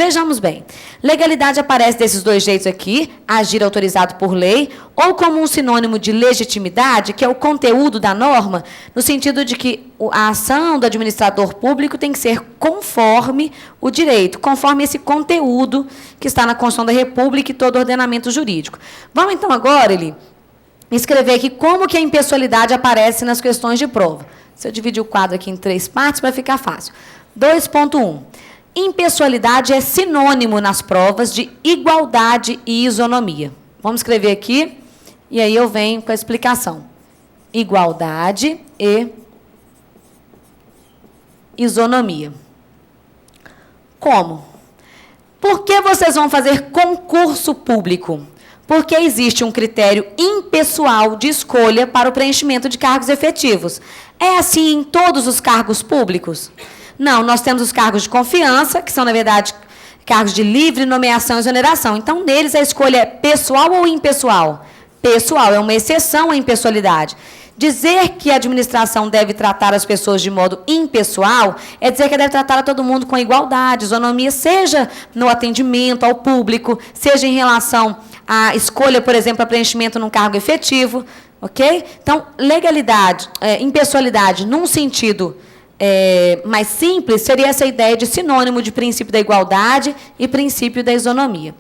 Vejamos bem. Legalidade aparece desses dois jeitos aqui, agir autorizado por lei, ou como um sinônimo de legitimidade, que é o conteúdo da norma, no sentido de que a ação do administrador público tem que ser conforme o direito, conforme esse conteúdo que está na Constituição da República e todo o ordenamento jurídico. Vamos, então, agora, Eli, escrever aqui como que a impessoalidade aparece nas questões de prova. Se eu dividir o quadro aqui em 3 partes, vai ficar fácil. 2.1. Impessoalidade é sinônimo nas provas de igualdade e isonomia. Vamos escrever aqui, e aí eu venho com a explicação. Igualdade e isonomia. Como? Por que vocês vão fazer concurso público? Porque existe um critério impessoal de escolha para o preenchimento de cargos efetivos. É assim em todos os cargos públicos? Não, nós temos os cargos de confiança, que são, na verdade, cargos de livre nomeação e exoneração. Então, neles, a escolha é pessoal ou impessoal? Pessoal, é uma exceção à impessoalidade. Dizer que a administração deve tratar as pessoas de modo impessoal é dizer que deve tratar a todo mundo com igualdade, isonomia, seja no atendimento ao público, seja em relação à escolha, por exemplo, a preenchimento num cargo efetivo, ok? Então, legalidade, impessoalidade, num sentido mais simples, seria essa ideia de sinônimo de princípio da igualdade e princípio da isonomia.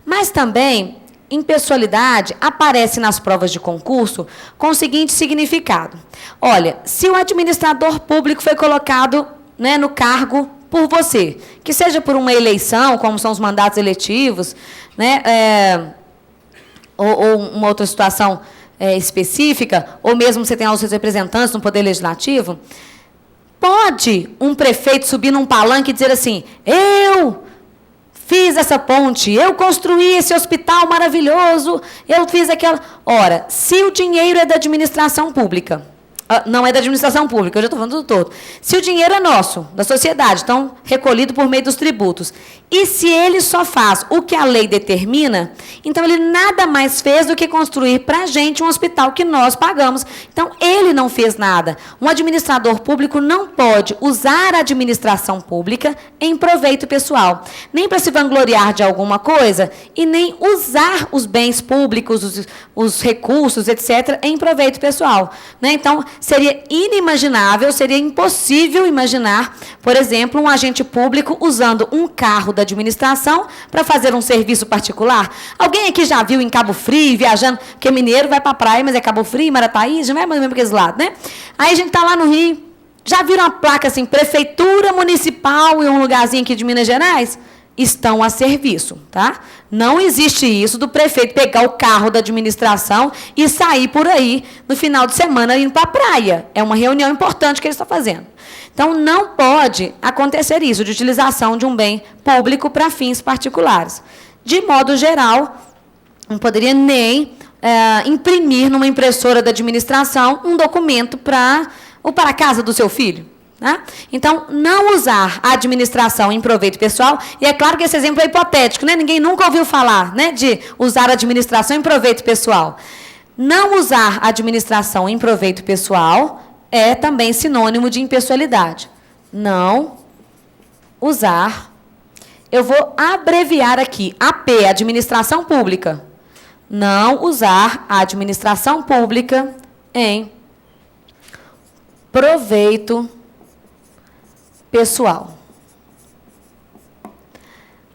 Mas também, impessoalidade aparece nas provas de concurso com o seguinte significado. Olha, se o administrador público foi colocado, né, no cargo por você, que seja por uma eleição, como são os mandatos eletivos, né, ou uma outra situação específica, ou mesmo você tem os seus representantes no Poder Legislativo, pode um prefeito subir num palanque e dizer assim, eu fiz essa ponte, eu construí esse hospital maravilhoso, eu fiz aquela... Ora, se o dinheiro é da administração pública, não é da administração pública, eu já estou falando do todo. Se o dinheiro é nosso, da sociedade, então recolhido por meio dos tributos, e se ele só faz o que a lei determina, então ele nada mais fez do que construir para a gente um hospital que nós pagamos. Então, ele não fez nada. Um administrador público não pode usar a administração pública em proveito pessoal, nem para se vangloriar de alguma coisa, e nem usar os bens públicos, os recursos, etc., em proveito pessoal. Né? Então, seria inimaginável, seria impossível imaginar, por exemplo, um agente público usando um carro da administração para fazer um serviço particular. Alguém aqui já viu em Cabo Frio, viajando, porque mineiro vai para a praia, mas é Cabo Frio, Marataí, já não é mais mesmo para aqueles lados, né? Aí a gente está lá no Rio, já viram uma placa assim, Prefeitura Municipal em um lugarzinho aqui de Minas Gerais? Estão a serviço, tá? Não existe isso do prefeito pegar o carro da administração e sair por aí no final de semana indo para a praia. É uma reunião importante que ele está fazendo. Então, não pode acontecer isso, de utilização de um bem público para fins particulares. De modo geral, não poderia nem imprimir numa impressora da administração um documento para a casa do seu filho. Né? Então, não usar a administração em proveito pessoal, e é claro que esse exemplo é hipotético, né? Ninguém nunca ouviu falar, né, de usar a administração em proveito pessoal. Não usar a administração em proveito pessoal é também sinônimo de impessoalidade. Não usar, eu vou abreviar aqui, AP, administração pública. Não usar a administração pública em proveito pessoal.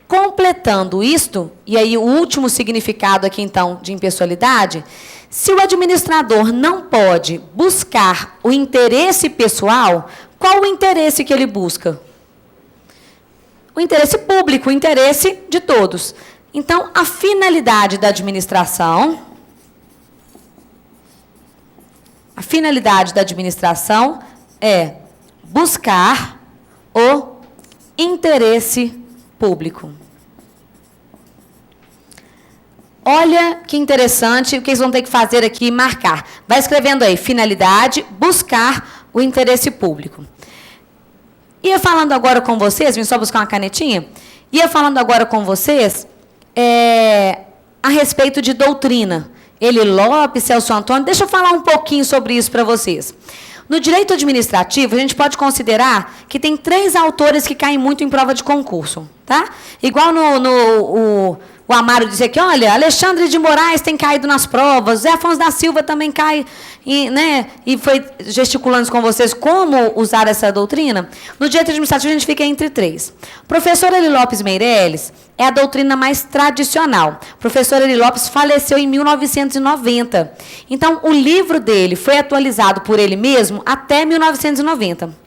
Completando isto, e aí o último significado aqui, então, de impessoalidade, se o administrador não pode buscar o interesse pessoal, qual o interesse que ele busca? O interesse público, o interesse de todos. Então, a finalidade da administração, é buscar o interesse público. Olha que interessante o que vocês vão ter que fazer aqui, marcar. Vai escrevendo aí, finalidade, buscar o interesse público. Ia falando agora com vocês, vim só buscar uma canetinha, ia falando agora com vocês a respeito de doutrina. Eli Lopes, Celso Antônio, deixa eu falar um pouquinho sobre isso para vocês. No direito administrativo, a gente pode considerar que tem 3 autores que caem muito em prova de concurso, tá? Igual o Amaro dizia que, olha, Alexandre de Moraes tem caído nas provas, Zé Afonso da Silva também cai, e foi gesticulando com vocês como usar essa doutrina. No direito administrativo, a gente fica entre 3. Professor Eli Lopes Meireles é a doutrina mais tradicional. O professor Eli Lopes faleceu em 1990. Então, o livro dele foi atualizado por ele mesmo até 1990.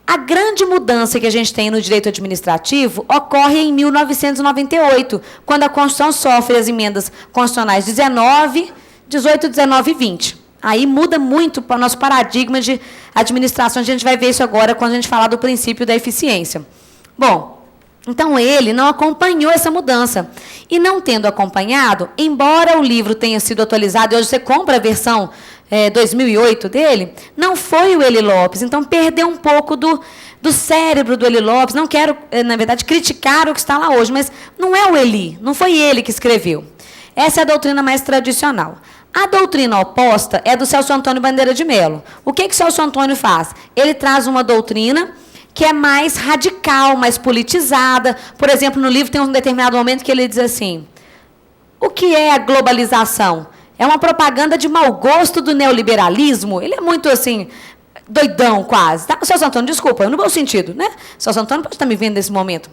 A grande mudança que a gente tem no direito administrativo ocorre em 1998, quando a Constituição sofre as emendas constitucionais 18, 19 e 20. Aí muda muito para o nosso paradigma de administração. A gente vai ver isso agora quando a gente falar do princípio da eficiência. Bom, então ele não acompanhou essa mudança. E não tendo acompanhado, embora o livro tenha sido atualizado, e hoje você compra a versão 2008 dele, não foi o Eli Lopes. Então, perdeu um pouco do cérebro do Eli Lopes. Não quero, na verdade, criticar o que está lá hoje, mas não é o Eli, não foi ele que escreveu. Essa é a doutrina mais tradicional. A doutrina oposta é do Celso Antônio Bandeira de Mello. O que o Celso Antônio faz? Ele traz uma doutrina que é mais radical, mais politizada. Por exemplo, no livro tem um determinado momento que ele diz assim: o que é a globalização? É uma propaganda de mau gosto do neoliberalismo. Ele é muito, assim, doidão quase. Tá? O Celso Antônio, desculpa, no bom sentido, né? O Celso Antônio pode estar me vendo nesse momento.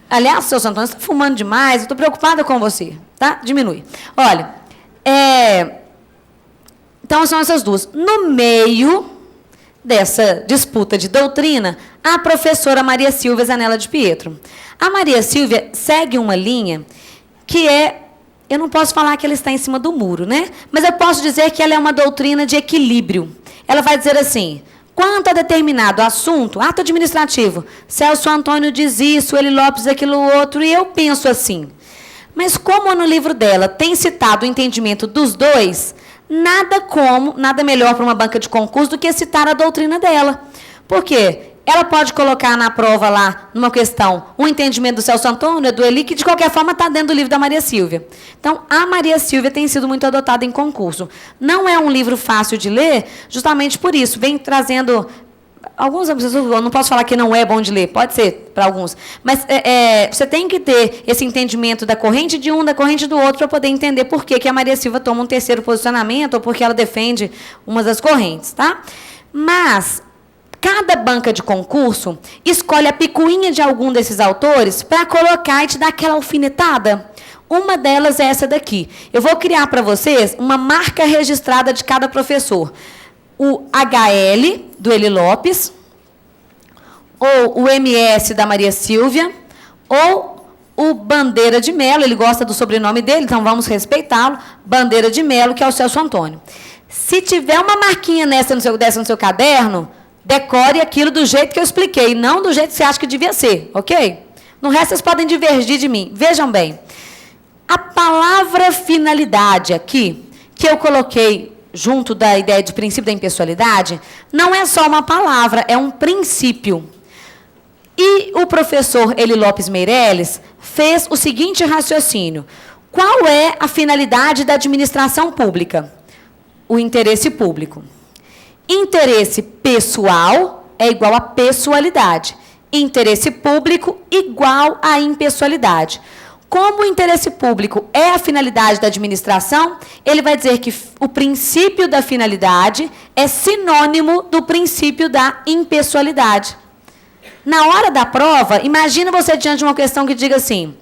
Aliás, o Celso Antônio, você está fumando demais, eu estou preocupada com você. Tá? Diminui. Olha, então são essas duas. No meio dessa disputa de doutrina, a professora Maria Silvia Zanella de Pietro. A Maria Silvia segue uma linha que eu não posso falar que ela está em cima do muro, né? Mas eu posso dizer que ela é uma doutrina de equilíbrio. Ela vai dizer assim: quanto a determinado assunto, ato administrativo, Celso Antônio diz isso, Eli Lopes aquilo outro, e eu penso assim. Mas como no livro dela tem citado o entendimento dos dois, nada melhor para uma banca de concurso do que citar a doutrina dela. Por quê? Ela pode colocar na prova lá, numa questão, um entendimento do Celso Antônio, do Eli, que de qualquer forma está dentro do livro da Maria Silvia. Então, a Maria Silvia tem sido muito adotada em concurso. Não é um livro fácil de ler, justamente por isso. Vem trazendo alguns, eu não posso falar que não é bom de ler, pode ser para alguns, mas você tem que ter esse entendimento da corrente de um, da corrente do outro, para poder entender por que a Maria Silvia toma um terceiro posicionamento, ou porque ela defende uma das correntes, tá? Mas cada banca de concurso escolhe a picuinha de algum desses autores para colocar e te dar aquela alfinetada. Uma delas é essa daqui. Eu vou criar para vocês uma marca registrada de cada professor. O HL, do Eli Lopes, ou o MS, da Maria Silvia, ou o Bandeira de Mello, ele gosta do sobrenome dele, então vamos respeitá-lo, Bandeira de Mello, que é o Celso Antônio. Se tiver uma marquinha dessa no seu caderno, decore aquilo do jeito que eu expliquei, não do jeito que você acha que devia ser, ok? No resto, vocês podem divergir de mim. Vejam bem, a palavra finalidade aqui, que eu coloquei junto da ideia de princípio da impessoalidade, não é só uma palavra, é um princípio. E o professor Eli Lopes Meireles fez o seguinte raciocínio: qual é a finalidade da administração pública? O interesse público. Interesse pessoal é igual a pessoalidade. Interesse público igual a impessoalidade. Como o interesse público é a finalidade da administração, ele vai dizer que o princípio da finalidade é sinônimo do princípio da impessoalidade. Na hora da prova, imagina você diante de uma questão que diga assim: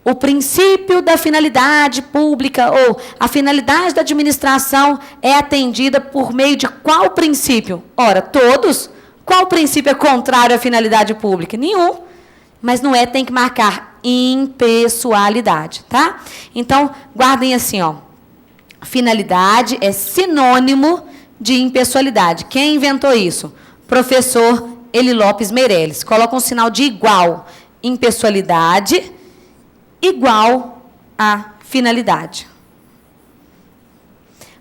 o princípio da finalidade pública ou a finalidade da administração é atendida por meio de qual princípio? Ora, todos. Qual princípio é contrário à finalidade pública? Nenhum. Mas não é, tem que marcar impessoalidade, tá? Então, guardem assim, ó. Finalidade é sinônimo de impessoalidade. Quem inventou isso? Professor Eli Lopes Meireles. Coloca um sinal de igual. Impessoalidade igual a finalidade.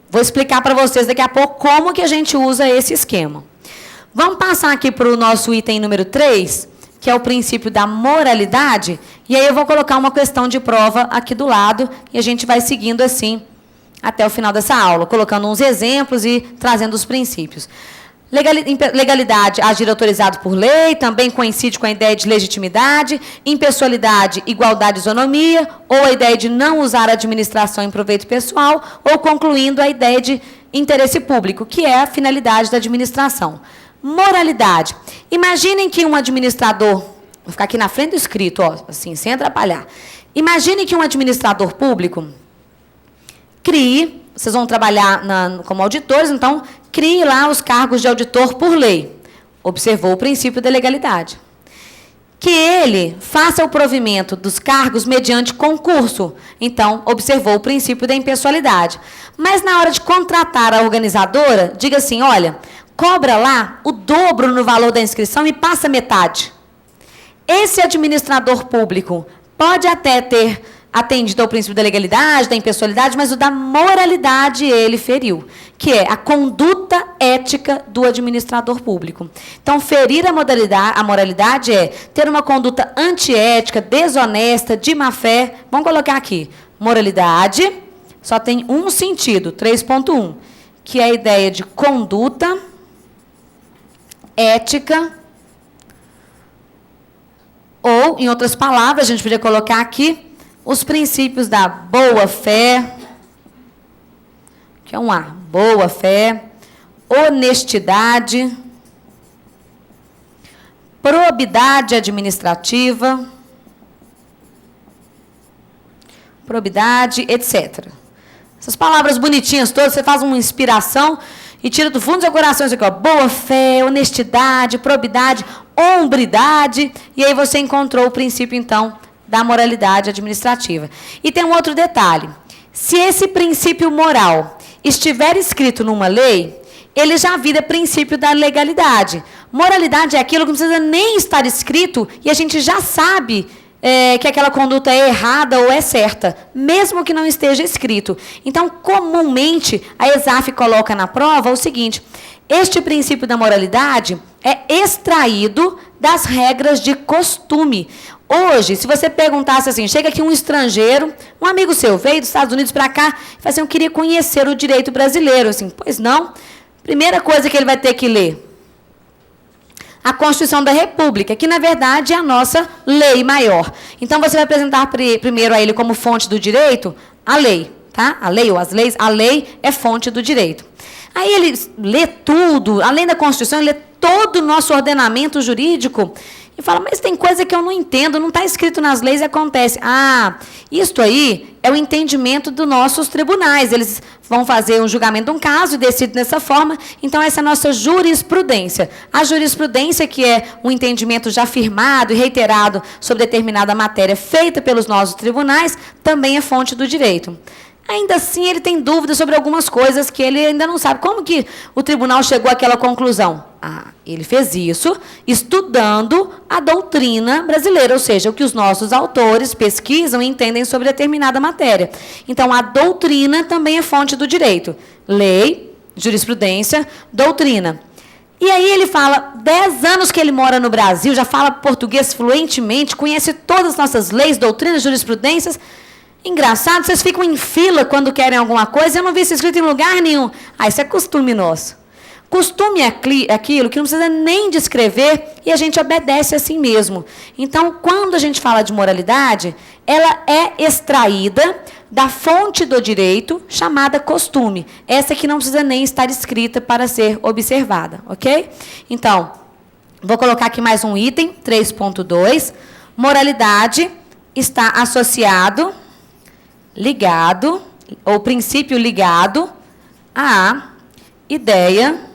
Vou explicar para vocês daqui a pouco como que a gente usa esse esquema. Vamos passar aqui para o nosso item número 3, que é o princípio da moralidade, e aí eu vou colocar uma questão de prova aqui do lado, e a gente vai seguindo assim até o final dessa aula, colocando uns exemplos e trazendo os princípios. Legalidade, agir autorizado por lei, também coincide com a ideia de legitimidade. Impessoalidade, igualdade e isonomia, ou a ideia de não usar a administração em proveito pessoal, ou concluindo a ideia de interesse público, que é a finalidade da administração. Moralidade. Imaginem que um administrador, vou ficar aqui na frente do escrito, ó, assim, sem atrapalhar. Imaginem que um administrador público crie, vocês vão trabalhar como auditores, então crie lá os cargos de auditor por lei. Observou o princípio da legalidade. Que ele faça o provimento dos cargos mediante concurso. Então, observou o princípio da impessoalidade. Mas na hora de contratar a organizadora, diga assim, olha, cobra lá o dobro no valor da inscrição e passa metade. Esse administrador público pode até ter atendido ao princípio da legalidade, da impessoalidade, mas o da moralidade ele feriu, que é a conduta ética do administrador público. Então, ferir a moralidade é ter uma conduta antiética, desonesta, de má-fé. Vamos colocar aqui, moralidade só tem um sentido, 3.1, que é a ideia de conduta ética, ou, em outras palavras, a gente poderia colocar aqui, os princípios da boa-fé, que é um A, boa-fé, honestidade, probidade administrativa, probidade, etc. Essas palavras bonitinhas todas, você faz uma inspiração e tira do fundo do seu coração isso aqui, ó, boa-fé, honestidade, probidade, hombridade, e aí você encontrou o princípio, então, da moralidade administrativa. E tem um outro detalhe. Se esse princípio moral estiver escrito numa lei, ele já vira princípio da legalidade. Moralidade é aquilo que não precisa nem estar escrito e a gente já sabe que aquela conduta é errada ou é certa, mesmo que não esteja escrito. Então, comumente, a ESAF coloca na prova o seguinte, este princípio da moralidade é extraído das regras de costume. Hoje, se você perguntasse assim, chega aqui um estrangeiro, um amigo seu, veio dos Estados Unidos para cá, e fala assim, eu queria conhecer o direito brasileiro. Assim, pois não. Primeira coisa que ele vai ter que ler, a Constituição da República, que, na verdade, é a nossa lei maior. Então, você vai apresentar primeiro a ele como fonte do direito a lei, tá? A lei ou as leis, a lei é fonte do direito. Aí ele lê tudo, além da Constituição, ele lê todo o nosso ordenamento jurídico e fala, mas tem coisa que eu não entendo, não está escrito nas leis e acontece. Ah, isto aí é o entendimento dos nossos tribunais. Eles vão fazer um julgamento de um caso e decidem dessa forma. Então, essa é a nossa jurisprudência. A jurisprudência, que é um entendimento já firmado e reiterado sobre determinada matéria feita pelos nossos tribunais, também é fonte do direito. Ainda assim, ele tem dúvidas sobre algumas coisas que ele ainda não sabe. Como que o tribunal chegou àquela conclusão? Ah, ele fez isso estudando a doutrina brasileira, ou seja, o que os nossos autores pesquisam e entendem sobre determinada matéria. Então, a doutrina também é fonte do direito. Lei, jurisprudência, doutrina. E aí ele fala, 10 anos que ele mora no Brasil, já fala português fluentemente, conhece todas as nossas leis, doutrinas, jurisprudências. Engraçado, vocês ficam em fila quando querem alguma coisa, eu não vi isso escrito em lugar nenhum. Ah, isso é costume nosso. Costume é aquilo que não precisa nem descrever e a gente obedece assim mesmo. Então, quando a gente fala de moralidade, ela é extraída da fonte do direito chamada costume. Essa que não precisa nem estar escrita para ser observada, ok? Então, vou colocar aqui mais um item, 3.2. Moralidade está associado, ligado, ou princípio ligado à ideia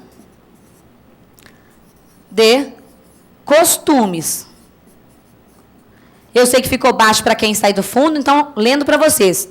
de costumes. Eu sei que ficou baixo para quem sai do fundo, então, lendo para vocês.